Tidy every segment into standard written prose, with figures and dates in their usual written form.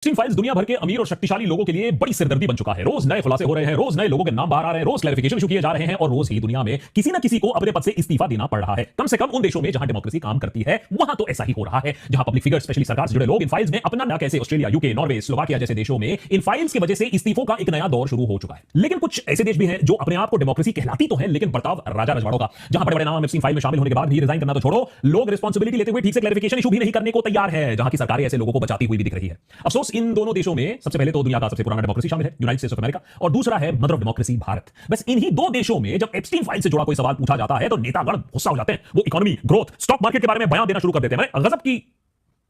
Epstein files दुनिया भर के अमीर और शक्तिशाली लोगों के लिए बड़ी सिरदर्दी बन चुका है। रोज नए खुलासे हो रहे हैं, रोज नए लोगों के नाम बाहर आ रहे हैं, रोज क्लैरिफिकेशन इशू किए जा रहे हैं और रोज ही दुनिया में किसी ना किसी को अपने पद से इस्तीफा देना पड़ रहा है। कम से कम उन देशों में जहां डेमोक्रेसी काम करती है वहां तो ऐसा ही हो रहा है, जहां पब्लिक फिगर स्पेशली सरकार से जुड़े लोग इन फाइल्स में अपना ना कैसे ऑस्ट्रेलिया, यूके, नॉर्वे, स्लोवाकिया जैसे देशों में इन फाइल्स की वजह से इस्तीफों का एक नया दौर शुरू हो चुका है। लेकिन कुछ ऐसे देश भी हैं जो अपने आप को डेमोक्रेसी कहलाती तो है लेकिन बर्ताव राजा रजवाड़ों का, जहां बड़े बड़े नाम एप्स्टीन फाइल में शामिल होने के बाद भी रिजाइन करना तो छोड़ो, लोग रिस्पांसिबिलिटी लेते हुए ठीक से क्लैरिफिकेशन इशू भी नहीं करने को तैयार है, जहां की सरकारें ऐसे लोगों को बचाती हुई भी दिख रही है। अफसोस इन दोनों देशों में सबसे पहले तो दुनिया का सबसे पुराना डेमोक्रेसी शामिल है, यूनाइटेड स्टेट्स ऑफ अमेरिका, और दूसरा है मदर ऑफ डेमोक्रेसी भारत। बस इन्हीं दो देशों में जब एप्स्टीन फाइल से जुड़ा कोई सवाल पूछा जाता है तो नेतागण गुस्सा हो जाते हैं, वो इकोनॉमी, ग्रोथ, स्टॉक मार्केट के बारे में बयान देना शुरू कर देते हैं। गजब की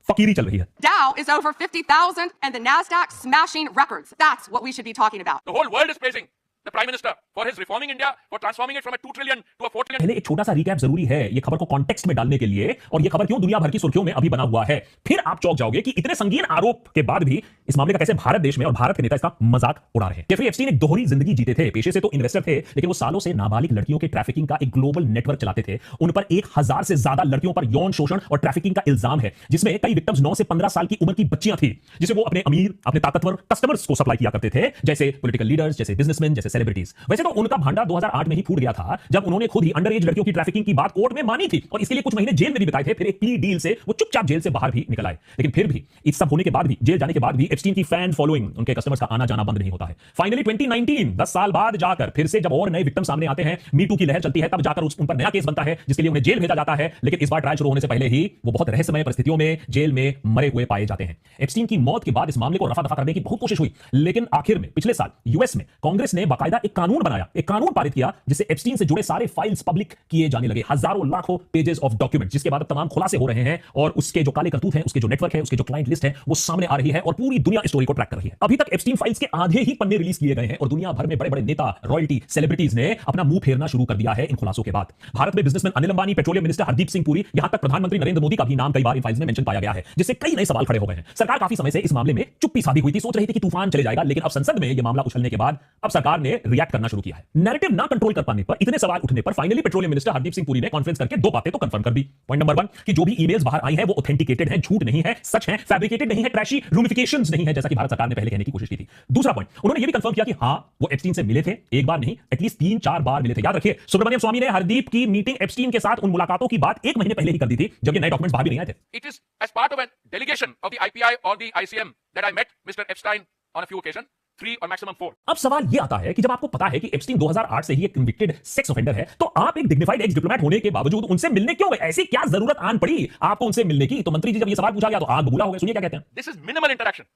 फकीरी चल रही है। Dow is over 50,000 and the Nasdaq smashing records. That's what we should be talking about. The whole world is praising the Prime Minister for his reforming India, for transforming it from a 2 trillion to a 4 trillion. पहले एक छोटा सा recap जरूरी है ये खबर को context में डालने के लिए, और ये खबर क्यों दुनिया भर की सुर्खियों में अभी बना हुआ है। फिर आप चौंक जाओगे कि इतने संगीन आरोप के बाद भी इस मामले का कैसे भारत देश में और भारत के नेता इसका मजाक उड़ा रहे हैं। जेफरी एप्स्टीन एक दोहरी जिंदगी जीते थे, पेशे से तो इन्वेस्टर थे, लेकिन वो सालों से नाबालिग लड़कियों के ट्रैफिकिंग का एक ग्लोबल नेटवर्क चलाते थे। उन पर 1000 से ज्यादा लड़कियों पर यौन शोषण और ट्रैफिकिंग का इल्जाम है, जिसमें कई विक्टिम्स 9 से 15 साल की उम्र की बच्चियां थी, जिसे वो अपने अमीर, अपने ताकतवर कस्टमर्स को सप्लाई किया करते थे, जैसे पॉलिटिकल लीडर्स, जैसे बिजनेसमैन, जैसे सेलिब्रिटीज। वैसे तो उनका भांडा 2008 में ही फूट गया था, जब उन्होंने खुद ही अंडर एज लड़कियों की ट्रैफिकिंग की बात कोर्ट में मानी थी और इसके लिए कुछ महीने जेल में भी बिताए थे। फिर एक प्ली डील से वो चुपचाप जेल से बाहर भी निकल आए। लेकिन फिर भी इस सब होने के बाद भी, जेल जाने के बाद भी एप्स्टीन की फैन फॉलोइंग, उनके कस्टमर्स का आना जाना बंद नहीं होता है। फाइनली 2019, 10 साल बाद जाकर फिर से जब और नए विक्टिम सामने आते हैं, मी टू की लहर चलती है, तब जाकर उन पर नया केस बनता है जिसके लिए उन्हें जेल भेजा जाता है। लेकिन इस बार ट्रायल शुरू होने से पहले ही वो बहुत रहस्यमय परिस्थितियों में जेल में मरे हुए पाए जाते हैं। एप्स्टीन की मौत के बाद इस मामले को रफा दफा करने की बहुत कोशिश हुई, लेकिन आखिर में पिछले साल यूएस में कांग्रेस ने बाकायदा एक कानून बनाया, एक कानून पारित किया जिससे एप्स्टीन से जुड़े सारे फाइल्स पब्लिक किए जाने लगे, हजारों लाखों पेजेस ऑफ डॉक्यूमेंट, जिसके बाद अब तमाम खुलासे हो रहे हैं और उसके जो काले करतूत हैं, उसके जो नेटवर्क है, उसके जो क्लाइंट लिस्ट है, वो सामने आ रही है और पूरी दुनिया स्टोरी को ट्रैक कर रही है। अभी तक एप्स्टीन फाइल्स के आधे ही पन्ने रिलीज किए गए हैं और दुनिया भर में बड़े बड़े नेता, रॉयल्टी, सेलिब्रिटीज ने अपना मुंह फेरना शुरू कर दिया है इन खुलासों के बाद। भारत में businessman Anil Ambani, petroleum minister Hardeep Singh Puri, यहां तक प्रधानमंत्री नरेंद्र मोदी का भी नाम कई बार इन फाइल्स में मेंशन पाया गया है, जिससे कई नए सवाल खड़े हो गए हैं। सरकार काफी समय से इस मामले में चुप्पी साधी हुई थी, सोच रही थी कि तूफान चले जाएगा, लेकिन अब संसद में यह मामला उछलने के बाद अब सरकार ने रिएक्ट करना शुरू किया है। नैरेटिव ना कंट्रोल कर पाने पर, इतने सवाल उठने पर finally petroleum minister Hardeep Singh Puri ने कॉन्फ्रेंस करके दो बातें तो कंफर्म कर दी। पॉइंट नंबर 1 कि जो भी ईमेल्स बाहर आई हैं वो ऑथेंटिकेटेड हैं, झूठ नहीं है, सच है, फैब्रिकेटेड नहीं है, ट्रैशी रूमिफिकेशंस नहीं है, जैसा कि भारत सरकार ने पहले कहने की कोशिश की थी। दूसरा पॉइंट, उन्होंने ये भी कंफर्म किया कि हां वो एप्स्टीन से मिले थे, एक बार नहीं एटलीस्ट 3-4 बार मिले थे। याद रखिए, सुब्रमण्यम स्वामी ने हरदीप की मीटिंग एप्स्टीन के साथ उन मुलाकातों की बात 1 महीने पहले ही कर दी थी, जब ये नए डॉक्यूमेंट्स बाहर भी नहीं आए थे। It is as part of a delegation of the IPI or the ICM that I met Mr. Epstein on a few occasions, 3 or maximum 4. अब सवाल ये आता है कि जब आपको पता है कि एप्स्टीन 2008 से ही एक कन्विक्टेड सेक्स ऑफेंडर है, तो आप एक डिग्निफाइड एक्स डिप्लोमेट होने के बावजूद उनसे मिलने क्यों गए? ऐसी क्या जरूरत आन पड़ी आपको उनसे मिलने की? तो मंत्री जी जब ये सवाल पूछा गया तो आग बबूला हो गए। सुनिए क्या कहते हैं। This is minimal interaction.